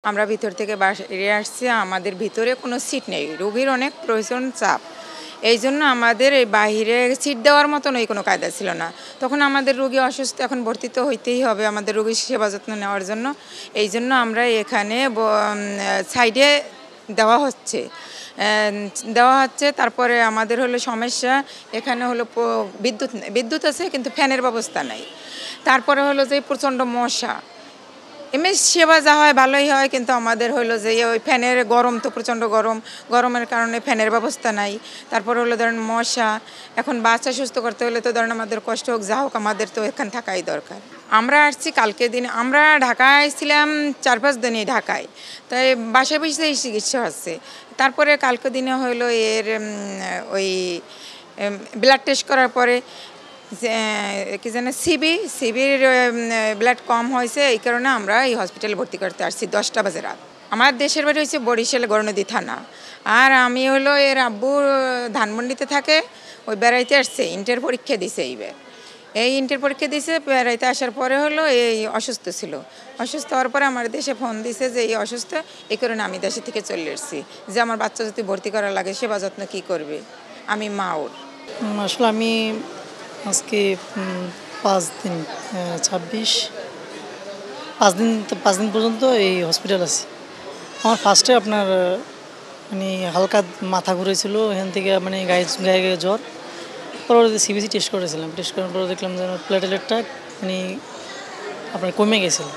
আমরা ভিতর থেকে বাইরে আসছি, আমাদের ভিতরে কোনো সিট নেই, রোগীর অনেক প্রয়োজন চাপ, এই জন্য আমাদের এই বাহিরে সিট দেওয়ার মতন এই কোনো কায়দা ছিল না। তখন আমাদের রোগী অসুস্থ, এখন ভর্তি তো হইতেই হবে আমাদের রোগীর সেবা যত্ন নেওয়ার জন্য, এই জন্য আমরা এখানে সাইডে দেওয়া হচ্ছে তারপরে আমাদের হলো সমস্যা, এখানে হলো বিদ্যুৎ আছে কিন্তু ফ্যানের ব্যবস্থা নাই। তারপরে হলো যে প্রচণ্ড মশা, এমনি সেবা যা হয় ভালোই হয়, কিন্তু আমাদের হলো যে ওই ফ্যানের গরম, তো প্রচণ্ড গরমের কারণে ফ্যানের ব্যবস্থা নাই। তারপর হলো ধরেন মশা, এখন বাচ্চা সুস্থ করতে হলে তো ধরেন আমাদের কষ্ট হোক যা হোক, আমাদের তো এখানে থাকাই দরকার। আমরা আসছি কালকে দিন, আমরা ঢাকায় ছিলাম 4-5 দিনই ঢাকায়, তাই বাসায় বসেই চিকিৎসা হচ্ছে। তারপরে কালকে দিনে হলো এর ওই ব্লাড টেস্ট করার পরে কি জানে সিবির ব্লাড কম হয়েছে, এই কারণে আমরা এই হসপিটালে ভর্তি করতে আসছি 10টা বাজে রাত। আমার দেশের বাড়ি হচ্ছে বরিশাল গৌরনদী থানা, আর আমি হলো এর আব্বু ধানমন্ডিতে থাকে, ওই বেড়াইতে আসছে, ইন্টার পরীক্ষা দিছে এই ইন্টার পরীক্ষা দিছে, বেড়াইতে আসার পরে হলো এই অসুস্থ ছিল, অসুস্থ হওয়ার পরে আমার দেশে ফোন দিছে যে এই অসুস্থ, এই কারণে আমি দেশে থেকে চলে এসেছি, যে আমার বাচ্চা যদি ভর্তি করা লাগে সেবা যত্ন কী করবে, আমি মা ওর। আসলে আমি আজকে 5 দিন 5 দিন পর্যন্ত এই হসপিটাল আছি। আমার ফার্স্টে আপনার মানে হালকা মাথা ঘুরেছিল, এখান থেকে মানে গায়ে জ্বর, পরবর্তীতে সিবিসি টেস্ট করেছিলাম, টেস্ট করার পরে দেখলাম যে আমার প্লেটলেটটা মানে আপনার কমে গেছিলো,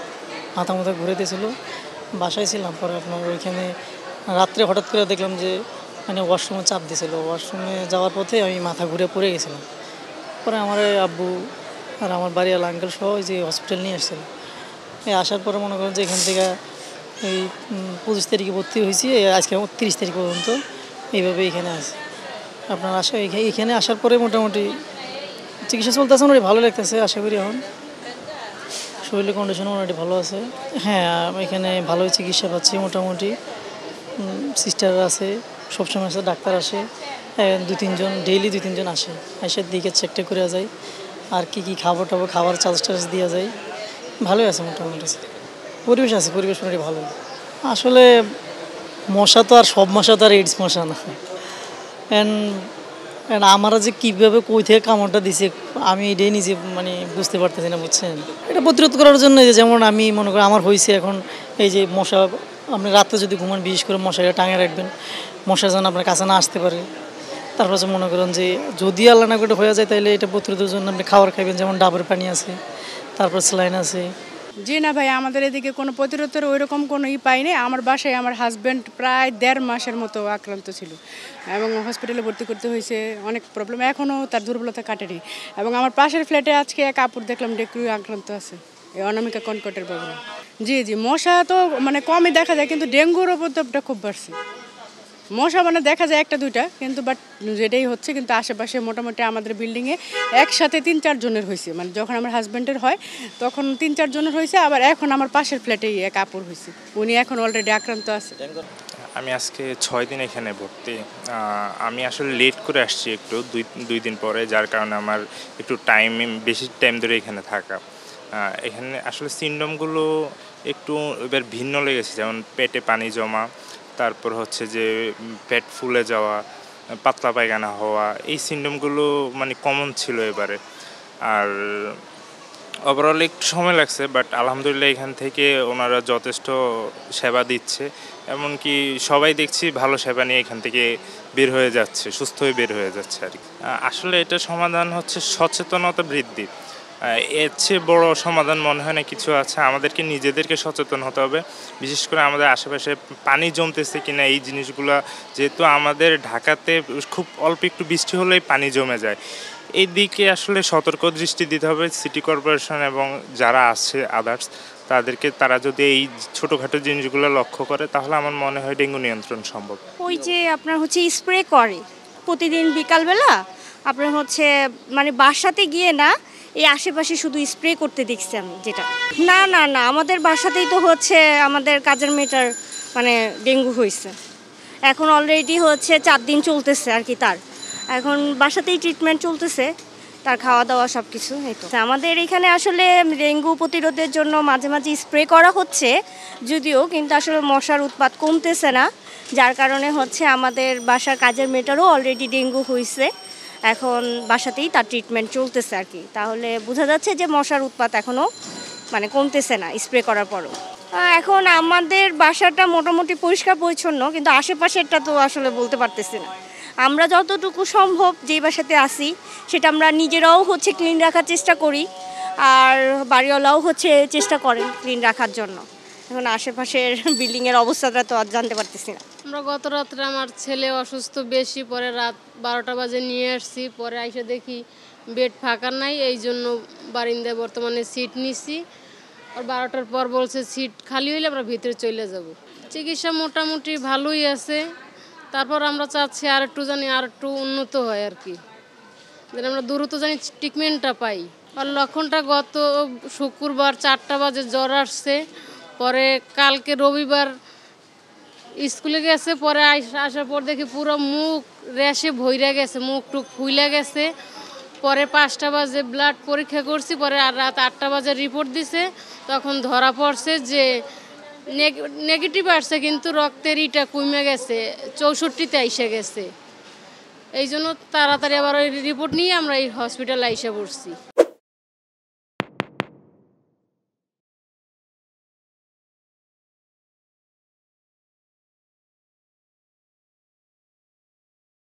মাথা ঘুরেতেছিল। বাসায় ছিলাম, পরে আপনার ওইখানে রাত্রে হঠাৎ করে দেখলাম যে মানে ওয়াশরুমে চাপ দিয়েছিল, ওয়াশরুমে যাওয়ার পথে আমি মাথা ঘুরে পড়ে গেছিলাম। পরে আমার আব্বু আর আমার বাড়িওয়ালা আঙ্কেল সহ যে হসপিটাল নিয়ে আসছিল, এই আসার পরে মনে করেন যে এখান থেকে এই 25 তারিখে ভর্তি হয়েছি, আজকে 30 তারিখ পর্যন্ত এইভাবে এখানে আছে। আপনার এখানে আসার পরে মোটামুটি চিকিৎসা চলতেছে, মোটামুটি ভালো লাগতেছে। আশা করি এখন শরীরের কন্ডিশন মোটামুটি ভালো আছে। হ্যাঁ, এখানে ভালোই চিকিৎসা পাচ্ছি, মোটামুটি সিস্টার আছে, সবসময় আসে, ডাক্তার আসে, 2-3 জন ডেইলি 2-3 জন আসে, এসে দিকে চেকটা করে যায়, আর কি খাবার চার্জ দেওয়া যায়, ভালোই আছে মোটামুটি। পরিবেশ মোটামুটি ভালোই। আসলে মশা তো আর সব মশা তো আর এইডস মশা না, আমরা যে কীভাবে কই থেকে কামড়টা দিছে আমি এটাই নিজে মানে বুঝতে পারতেছি না, বুঝছেন। এটা প্রতিরোধ করার জন্য যেমন আমি মনে করি আমার হয়েছে এখন, এই যে মশা, আপনি রাত্রে যদি ঘুমান বিশেষ করে মশারিটা টাঙিয়ে রাখবেন, মশা যেন আপনার কাছে না আসতে পারে। তারপর যে মনে করেন যে যদি আল্লাহ না করে হয়ে যায়, তাহলে এটা প্রতিরোধের জন্য আপনি খাবার খাবেন, যেমন ডাবের পানি আছে, তারপর স্যালাইন আছে। জি না ভাই, আমাদের এদিকে কোনো প্রতিরোধের ওইরকম কোনো পাইনি। আমার বাসায় আমার হাজব্যান্ড প্রায় 1.5 মাসের মতো আক্রান্ত ছিল এবং হসপিটালে ভর্তি করতে হয়েছে, অনেক প্রবলেম, এখনও তার দুর্বলতা কাটেনি। এবং আমার পাশের ফ্ল্যাটে আজকে এক আপুর দেখলাম ডেঙ্গু আক্রান্ত আছে, এই অনামিকা কনকটের প্রবলেম। জি, মশা তো মানে কমই দেখা যায়, কিন্তু ডেঙ্গুর উপদ্রবটা খুব বাড়ছে। মশা মানে দেখা যায় 1-2টা, কিন্তু বাট যেটাই হচ্ছে, কিন্তু আশেপাশে মোটামুটি আমাদের বিল্ডিংয়ে একসাথে 3-4 জনের হয়েছে। মানে যখন আমার হাজব্যান্ডের হয় তখন 3-4 জনের হয়েছে, আবার এখন আমার পাশের ফ্ল্যাটেই এক আপুর হয়েছে, উনি এখন অলরেডি আক্রান্ত আছে। আমি আজকে 6 দিন এখানে ভর্তি। আমি আসলে লেট করে আসছি একটু, 2 দিন পরে, যার কারণে আমার একটু বেশি টাইম ধরে এখানে থাকা। এখানে আসলে সিমটমগুলো একটু এবার ভিন্ন লেগেছে, যেমন পেটে পানি জমা, তারপর হচ্ছে যে পেট ফুলে যাওয়া, পাতলা পায়খানা হওয়া, এই সিমটমগুলো মানে কমন ছিল এবারে। আর ওভারঅল একটু সময় লাগছে, বাট আলহামদুলিল্লাহ এখান থেকে ওনারা যথেষ্ট সেবা দিচ্ছে, এমনকি সবাই দেখছি ভালো সেবা নিয়ে এখান থেকে বের হয়ে যাচ্ছে, সুস্থ হয়ে বের হয়ে যাচ্ছে আর কি। আসলে এটা সমাধান হচ্ছে সচেতনতা বৃদ্ধি, এর চেয়ে বড় সমাধান মনে হয় না কিছু আছে। আমাদেরকে নিজেদেরকে সচেতন হতে হবে, বিশেষ করে আমাদের আশেপাশে পানি জমতেছে কিনা এই জিনিসগুলো, যেহেতু আমাদের ঢাকাতে খুব অল্প একটু বৃষ্টি হলেই পানি জমে যায়, এই দিকে আসলে সতর্ক দৃষ্টি দিতে হবে সিটি কর্পোরেশন এবং যারা আছে আদার্স তাদেরকে। তারা যদি এই ছোটোখাটো জিনিসগুলো লক্ষ্য করে, তাহলে আমার মনে হয় ডেঙ্গু নিয়ন্ত্রণ সম্ভব। ওই যে আপনার হচ্ছে স্প্রে করে প্রতিদিন বিকালবেলা, আপনার হচ্ছে মানে বাসাতে গিয়ে না, এই আশেপাশে শুধু স্প্রে করতে দেখছি আমি। যেটা না আমাদের বাসাতেই তো হচ্ছে, আমাদের কাজের মেয়েটার মানে ডেঙ্গু হয়েছে, এখন অলরেডি হচ্ছে 4 দিন চলতেছে আর কি, তার এখন বাসাতেই ট্রিটমেন্ট চলতেছে, তার খাওয়া দাওয়া সব কিছু। এই তো আমাদের এখানে আসলে ডেঙ্গু প্রতিরোধের জন্য মাঝে মাঝে স্প্রে করা হচ্ছে যদিও, কিন্তু আসলে মশার উৎপাত কমতেছে না, যার কারণে হচ্ছে আমাদের বাসার কাজের মেয়েটারও অলরেডি ডেঙ্গু হয়েছে, এখন বাসাতেই তার ট্রিটমেন্ট চলতেছে আর কি। তাহলে বোঝা যাচ্ছে যে মশার উৎপাত এখনও মানে কমতেছে না স্প্রে করার পরও। এখন আমাদের বাসাটা মোটামুটি পরিষ্কার পরিচ্ছন্ন, কিন্তু আশেপাশেরটা তো আসলে বলতে পারতেছি না। আমরা যতটুকু সম্ভব যেই বাসাতে আসি সেটা আমরা নিজেরাও হচ্ছে ক্লিন রাখার চেষ্টা করি, আর বাড়িওয়ালাও হচ্ছে চেষ্টা করেন ক্লিন রাখার জন্য। এখন আশেপাশের বিল্ডিংয়ের অবস্থাটা তো আর জানতে পারতেছি না। আমরা গত রাত্রে আমার ছেলে অসুস্থ বেশি, পরে রাত 12টা বাজে নিয়ে আসছি, পরে আইসা দেখি বেড ফাঁকা নাই, এই জন্য বারিন্দায় বর্তমানে সিট নিছি। আর 12টার পর বলছে সিট খালি হইলে আমরা ভিতরে চলে যাব। চিকিৎসা মোটামুটি ভালোই আছে, তারপর আমরা চাচ্ছি আর একটু উন্নত হয় আর কি, যেন আমরা দ্রুত ট্রিটমেন্টটা পাই। আর লক্ষণটা গত শুক্রবার 4টা বাজে জ্বর আসছে, পরে কালকে রবিবার স্কুলে গেছে, পরে আসার পর দেখি পুরো মুখ র্যাশে ভইরা গেছে, মুখ টুক ফুইলা গেছে। পরে 5টা বাজে ব্লাড পরীক্ষা করছি, পরে আর রাত 8টা বাজে রিপোর্ট দিছে, তখন ধরা পড়ছে যে নেগেটিভ আসছে, কিন্তু রক্তের ইটা কমে গেছে, 64তে আইসা গেছে। এই জন্য তাড়াতাড়ি আবার ওই রিপোর্ট নিয়ে আমরা এই হসপিটালে আইসা পড়ছি।